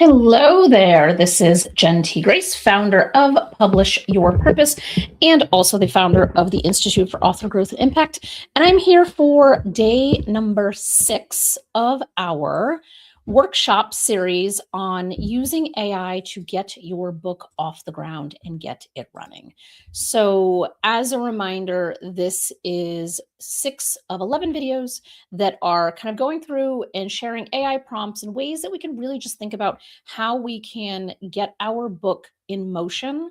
Hello there. This is Jen T. Grace, founder of Publish Your Purpose and also the founder of the Institute for Author Growth and Impact. And I'm here for day number 6 of our workshop series on using AI to get your book off the ground and get it running. So as a reminder, this is 6 of 11 videos that are kind of going through and sharing AI prompts and ways that we can really just think about how we can get our book in motion.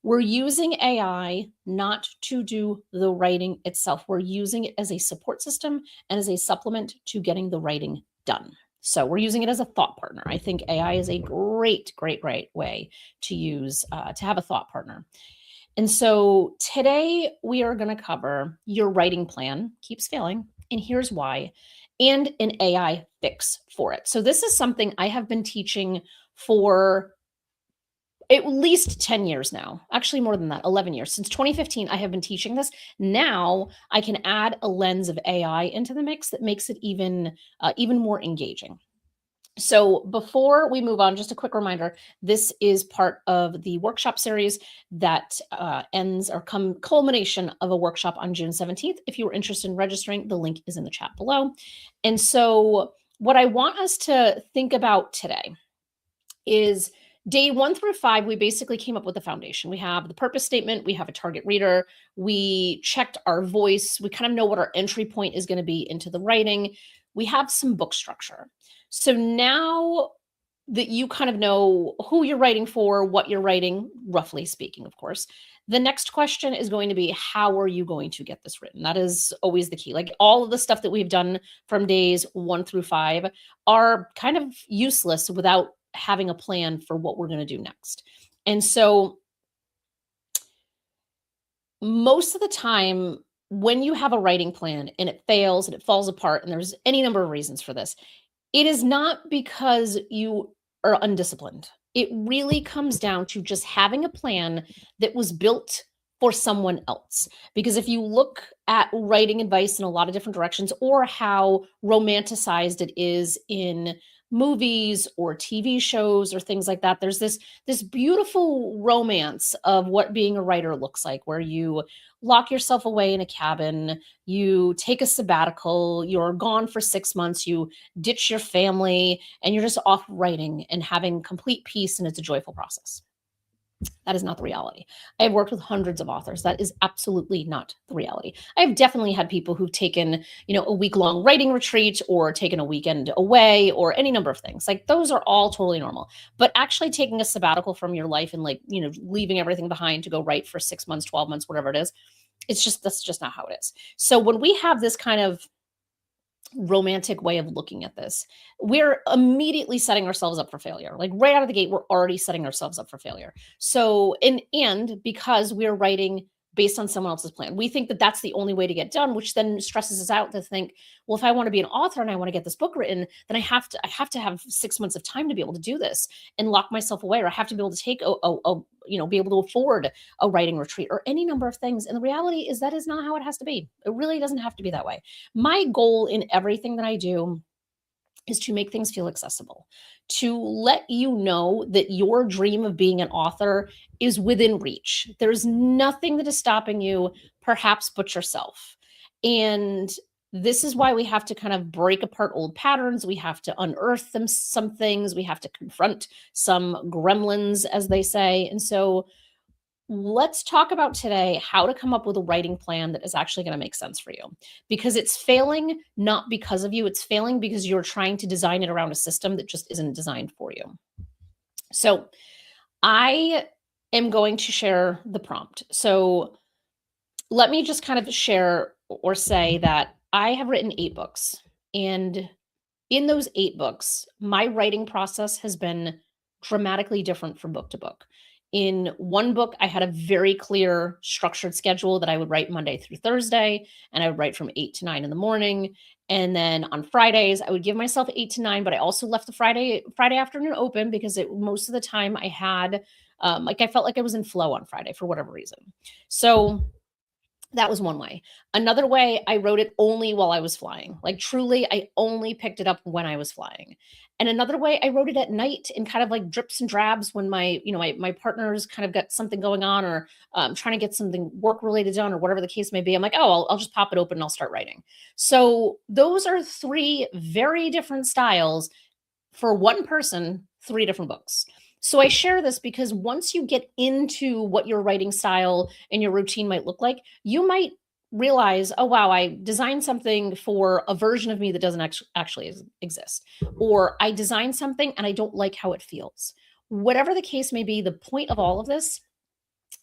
We're using AI not to do the writing itself. We're using it as a support system and as a supplement to getting the writing done. So we're using it as a thought partner. I think AI is a great way to use, to have a thought partner. And so today we are going to cover your writing plan keeps failing, and here's why, and an AI fix for it. So this is something I have been teaching for at least 10 years now, actually more than that, 11 years. Since 2015, I have been teaching this. Now I can add a lens of AI into the mix that makes it even more engaging. So before we move on, just a quick reminder, this is part of the workshop series that ends or culmination of a workshop on June 17th. If you were interested in registering, the link is in the chat below. And so what I want us to think about today is day 1 through 5, we basically came up with a foundation. We have the purpose statement, we have a target reader, we checked our voice, we kind of know what our entry point is going to be into the writing. We have some book structure. So now that you kind of know who you're writing for, what you're writing, roughly speaking, of course, the next question is going to be, how are you going to get this written? That is always the key. Like all of the stuff that we've done from days 1 through 5 are kind of useless without having a plan for what we're going to do next. And so most of the time when you have a writing plan and it fails and it falls apart, and there's any number of reasons for this, it is not because you are undisciplined. It really comes down to just having a plan that was built for someone else. Because if you look at writing advice in a lot of different directions, or how romanticized it is in movies or TV shows or things like that, there's this beautiful romance of what being a writer looks like, where you lock yourself away in a cabin, you take a sabbatical, you're gone for 6 months, you ditch your family, and you're just off writing and having complete peace, and it's a joyful process. That is not the reality. I have worked with hundreds of authors. That is absolutely not the reality. I have definitely had people who've taken, a week-long writing retreat or taken a weekend away or any number of things. Like those are all totally normal. But actually taking a sabbatical from your life and leaving everything behind to go write for 6 months, 12 months, whatever it is, that's just not how it is. So when we have this kind of romantic way of looking at this, we're immediately setting ourselves up for failure. Like right out of the gate, we're already setting ourselves up for failure. So, and because we're writing based on someone else's plan, we think that that's the only way to get done, which then stresses us out to think, well, if I want to be an author and I want to get this book written, then I have to have 6 months of time to be able to do this and lock myself away, or I have to be able to take be able to afford a writing retreat or any number of things. And the reality is that is not how it has to be. It really doesn't have to be that way. My goal in everything that I do is to make things feel accessible, to let you know that your dream of being an author is within reach. There's nothing that is stopping you, perhaps but yourself. And this is why we have to kind of break apart old patterns. We have to unearth some things. We have to confront some gremlins, as they say. And so let's talk about today how to come up with a writing plan that is actually going to make sense for you, because it's failing not because of you. It's failing because you're trying to design it around a system that just isn't designed for you. So I am going to share the prompt. So let me just kind of share or say that I have written 8 books, and in those 8 books, my writing process has been dramatically different from book to book. In one book, I had a very clear structured schedule that I would write Monday through Thursday, and I would write from 8 to 9 in the morning. And then on Fridays, I would give myself 8 to 9, but I also left the Friday afternoon open because most of the time I had, I felt like I was in flow on Friday for whatever reason. So That was one way. Another way, I wrote it only while I was flying. Like truly, I only picked it up when I was flying. And another way, I wrote it at night in kind of like drips and drabs when my partner's kind of got something going on, or trying to get something work related done, or whatever the case may be. I'm like, oh, I'll just pop it open and I'll start writing. So those are three very different styles for one person, three different books. So I share this because once you get into what your writing style and your routine might look like, you might realize, oh, wow, I designed something for a version of me that doesn't actually exist. Or I designed something and I don't like how it feels. Whatever the case may be, the point of all of this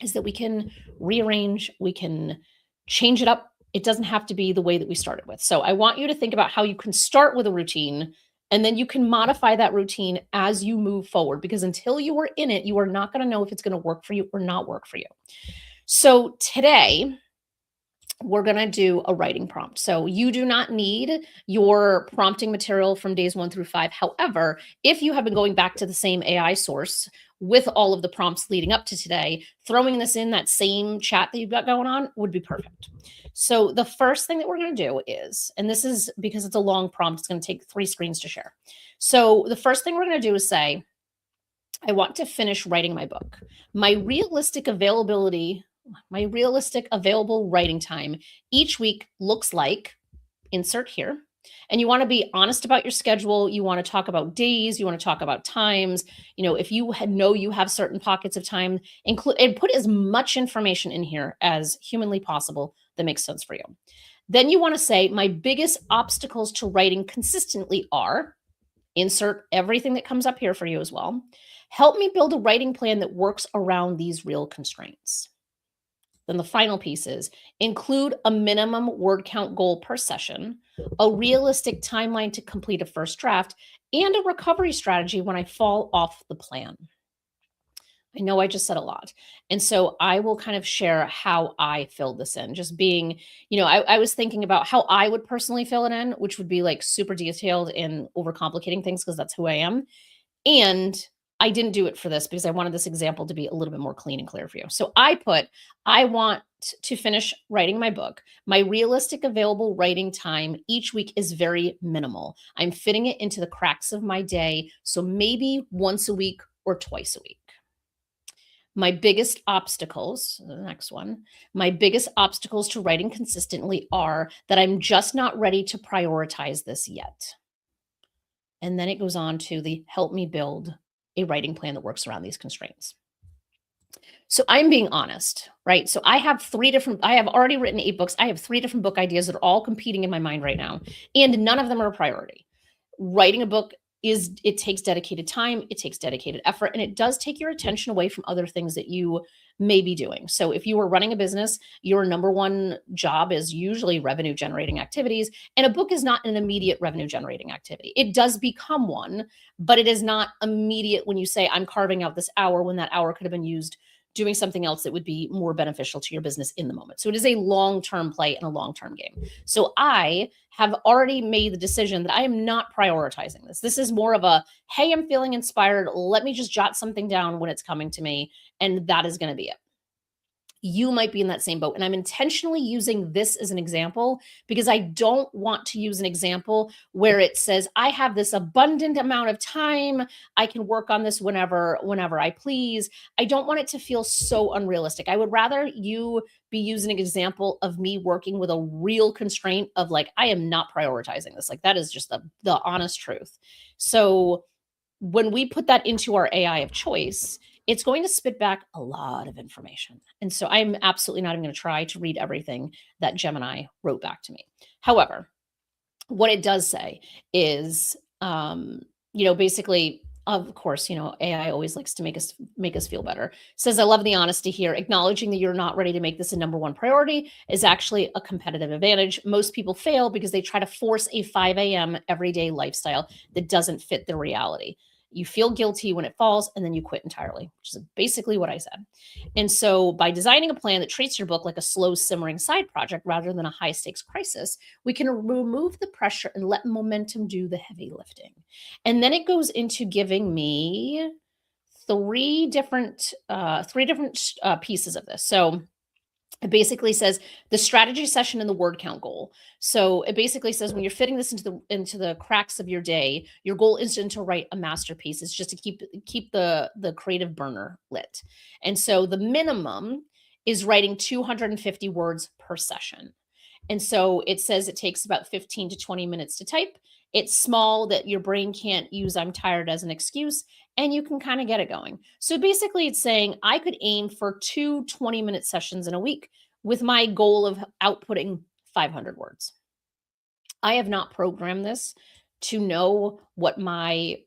is that we can rearrange, we can change it up. It doesn't have to be the way that we started with. So I want you to think about how you can start with a routine and then you can modify that routine as you move forward, because until you are in it, you are not going to know if it's going to work for you or not work for you. So today, we're going to do a writing prompt. So you do not need your prompting material from days 1 through 5. However, if you have been going back to the same AI source with all of the prompts leading up to today, throwing this in that same chat that you've got going on would be perfect. So the first thing that we're going to do is, and this is because it's a long prompt, it's going to take 3 screens to share. So the first thing we're going to do is say, I want to finish writing my book. My realistic available writing time each week looks like, insert here. And you want to be honest about your schedule. You want to talk about days. You want to talk about times. If you know you have certain pockets of time, include and put as much information in here as humanly possible that makes sense for you. Then you want to say, my biggest obstacles to writing consistently are, insert everything that comes up here for you as well. Help me build a writing plan that works around these real constraints. Then the final piece is, include a minimum word count goal per session, a realistic timeline to complete a first draft, and a recovery strategy when I fall off the plan. I know I just said a lot. And so I will kind of share how I filled this in. Just being, I was thinking about how I would personally fill it in, which would be like super detailed and overcomplicating things because that's who I am. And I didn't do it for this because I wanted this example to be a little bit more clean and clear for you. So I want to finish writing my book. My realistic available writing time each week is very minimal. I'm fitting it into the cracks of my day. So maybe once a week or twice a week. My biggest obstacles, the next one, my biggest obstacles to writing consistently are that I'm just not ready to prioritize this yet. And then it goes on to the help me build a writing plan that works around these constraints. So I'm being honest, right? So I have already written 8 books. I have 3 different book ideas that are all competing in my mind right now, and none of them are a priority. Writing a book it takes dedicated time, it takes dedicated effort, and it does take your attention away from other things that you may be doing. So if you are running a business, your number one job is usually revenue generating activities, and a book is not an immediate revenue generating activity. It does become one, but it is not immediate when you say, I'm carving out this hour, when that hour could have been used doing something else that would be more beneficial to your business in the moment. So it is a long-term play and a long-term game. So I have already made the decision that I am not prioritizing this. This is more of a, hey, I'm feeling inspired. Let me just jot something down when it's coming to me. And that is going to be it. You might be in that same boat. And I'm intentionally using this as an example because I don't want to use an example where it says, I have this abundant amount of time. I can work on this whenever I please. I don't want it to feel so unrealistic. I would rather you be using an example of me working with a real constraint of like, I am not prioritizing this. Like that is just the honest truth. So when we put that into our AI of choice, it's going to spit back a lot of information. And so I'm absolutely not even going to try to read everything that Gemini wrote back to me. However, what it does say is, basically, of course, AI always likes to make us feel better. It says, I love the honesty here. Acknowledging that you're not ready to make this a number one priority is actually a competitive advantage. Most people fail because they try to force a 5 a.m. everyday lifestyle that doesn't fit their reality. You feel guilty when it falls, and then you quit entirely, which is basically what I said. And so by designing a plan that treats your book like a slow simmering side project rather than a high stakes crisis, we can remove the pressure and let momentum do the heavy lifting. And then it goes into giving me three different pieces of this. So It basically says the strategy session and the word count goal. So it basically says when you're fitting this into the cracks of your day, your goal isn't to write a masterpiece. It's just to keep the creative burner lit. And so the minimum is writing 250 words per session. And so it says it takes about 15 to 20 minutes to type. It's small that your brain can't use I'm tired as an excuse, and you can kind of get it going. So basically, it's saying I could aim for 2 20-minute sessions in a week with my goal of outputting 500 words. I have not programmed this to know what my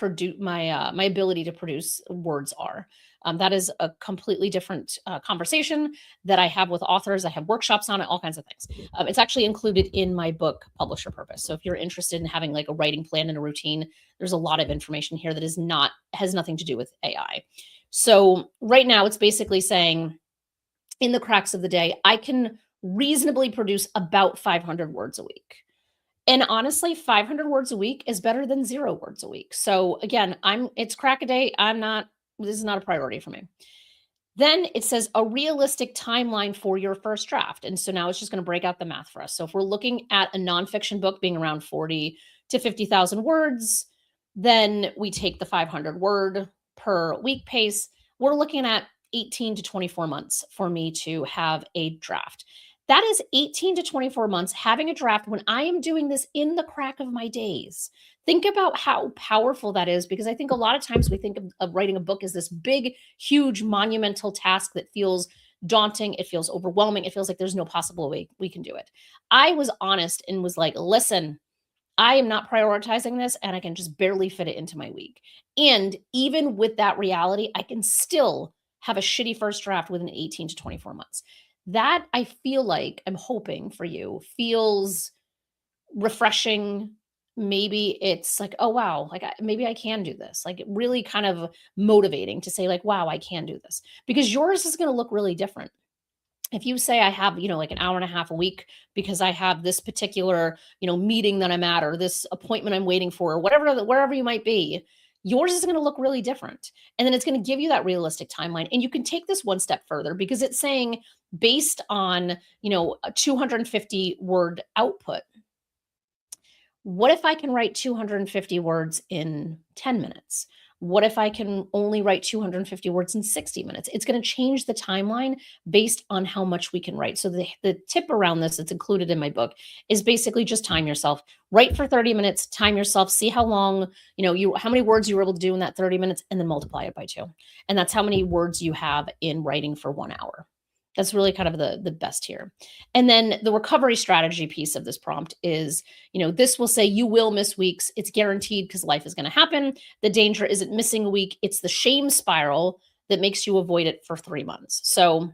ability to produce words are. That is a completely different conversation that I have with authors. I have workshops on it, all kinds of things. It's actually included in my book, Publisher Purpose. So if you're interested in having like a writing plan and a routine, there's a lot of information here that has nothing to do with AI. So right now, it's basically saying in the cracks of the day, I can reasonably produce about 500 words a week. And honestly, 500 words a week is better than 0 words a week. So again, it's crack a day. This is not a priority for me. Then it says a realistic timeline for your first draft. And so now it's just going to break out the math for us. So if we're looking at a nonfiction book being around 40 to 50,000 words, then we take the 500 word per week pace. We're looking at 18 to 24 months for me to have a draft. That is 18 to 24 months having a draft when I am doing this in the crack of my days. Think about how powerful that is, because I think a lot of times we think of writing a book as this big, huge, monumental task that feels daunting. It feels overwhelming. It feels like there's no possible way we can do it. I was honest and was like, listen, I am not prioritizing this and I can just barely fit it into my week. And even with that reality, I can still have a shitty first draft within 18 to 24 months. That I feel like I'm hoping for you feels refreshing. Maybe it's like, oh wow, like maybe I can do this. Like really kind of motivating to say like, wow, I can do this, because yours is going to look really different. If you say I have, like an hour and a half a week because I have this particular, meeting that I'm at, or this appointment I'm waiting for, or wherever you might be, yours is going to look really different. And then it's going to give you that realistic timeline. And you can take this one step further, because it's saying based on, a 250 word output, what if I can write 250 words in 10 minutes? What if I can only write 250 words in 60 minutes? It's going to change the timeline based on how much we can write. So the tip around this that's included in my book is basically just time yourself. Write for 30 minutes, time yourself, see how long, how many words you were able to do in that 30 minutes, and then multiply it by 2. And that's how many words you have in writing for 1 hour. That's really kind of the best here. And then the recovery strategy piece of this prompt is, this will say you will miss weeks. It's guaranteed because life is going to happen. The danger isn't missing a week. It's the shame spiral that makes you avoid it for 3 months. So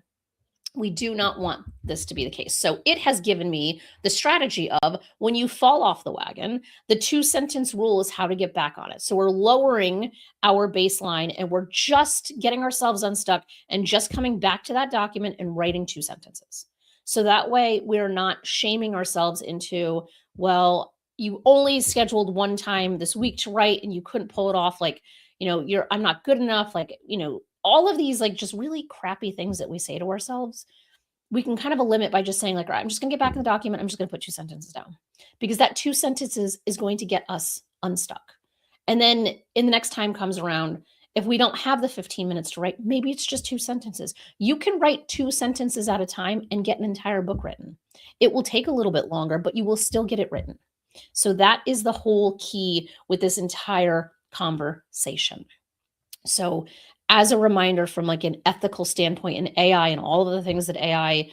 we do not want this to be the case. So it has given me the strategy of when you fall off the wagon, the 2-sentence rule is how to get back on it. So we're lowering our baseline and we're just getting ourselves unstuck and just coming back to that document and writing 2 sentences. So that way we're not shaming ourselves into, well, you only scheduled one time this week to write and you couldn't pull it off. Like, I'm not good enough. Like, all of these like just really crappy things that we say to ourselves, we can kind of limit by just saying like, all right, I'm just going to get back in the document. I'm just going to put 2 sentences down, because that 2 sentences is going to get us unstuck. And then in the next time comes around, if we don't have the 15 minutes to write, maybe it's just 2 sentences. You can write 2 sentences at a time and get an entire book written. It will take a little bit longer, but you will still get it written. So that is the whole key with this entire conversation. So as a reminder, from like an ethical standpoint in AI and all of the things that AI,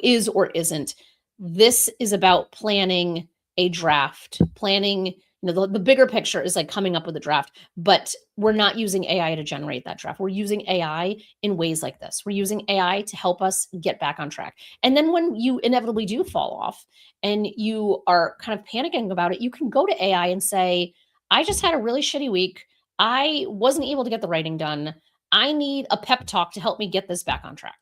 is or isn't, this is about planning a draft, planning, the bigger picture is like coming up with a draft, but we're not using AI to generate that draft. We're using AI in ways like this. We're using AI to help us get back on track. And then when you inevitably do fall off and you are kind of panicking about it, you can go to AI and say, I just had a really shitty week. I wasn't able to get the writing done. I need a pep talk to help me get this back on track.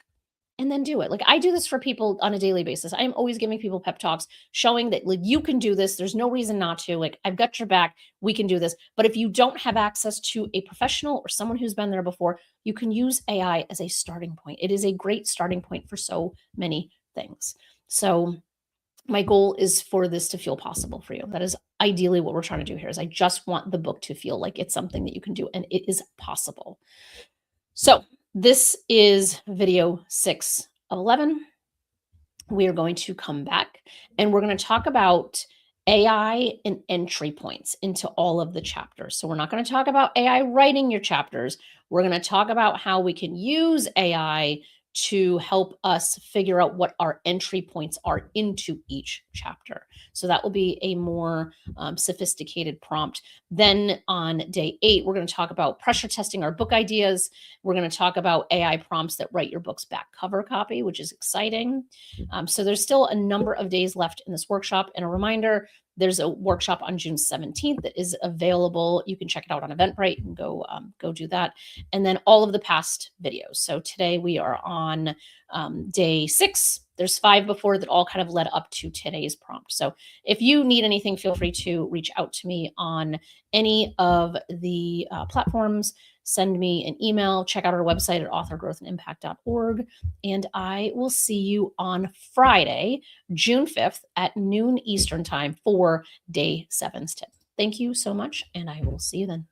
and then do it. Like, I do this for people on a daily basis. I am always giving people pep talks, showing that, like, you can do this. There's no reason not to. Like, I've got your back. We can do this. But if you don't have access to a professional or someone who's been there before, you can use AI as a starting point. It is a great starting point for so many things. So my goal is for this to feel possible for you. That is ideally what we're trying to do here. Is I just want the book to feel like it's something that you can do, and it is possible. So this is video 6 of 11. We are going to come back and we're going to talk about AI and entry points into all of the chapters. So we're not going to talk about AI writing your chapters. We're going to talk about how we can use AI to help us figure out what our entry points are into each chapter. So that will be a more sophisticated prompt. Then on day 8, we're going to talk about pressure testing our book ideas. We're going to talk about AI prompts that write your book's back cover copy, which is exciting. So there's still a number of days left in this workshop. And a reminder, there's a workshop on June 17th that is available. You can check it out on Eventbrite and go do that. And then all of the past videos. So today we are on day 6. There's 5 before that all kind of led up to today's prompt. So if you need anything, feel free to reach out to me on any of the platforms. Send me an email. Check out our website at authorgrowthandimpact.org. And I will see you on Friday, June 5th at noon Eastern time for day 7's tip. Thank you so much, and I will see you then.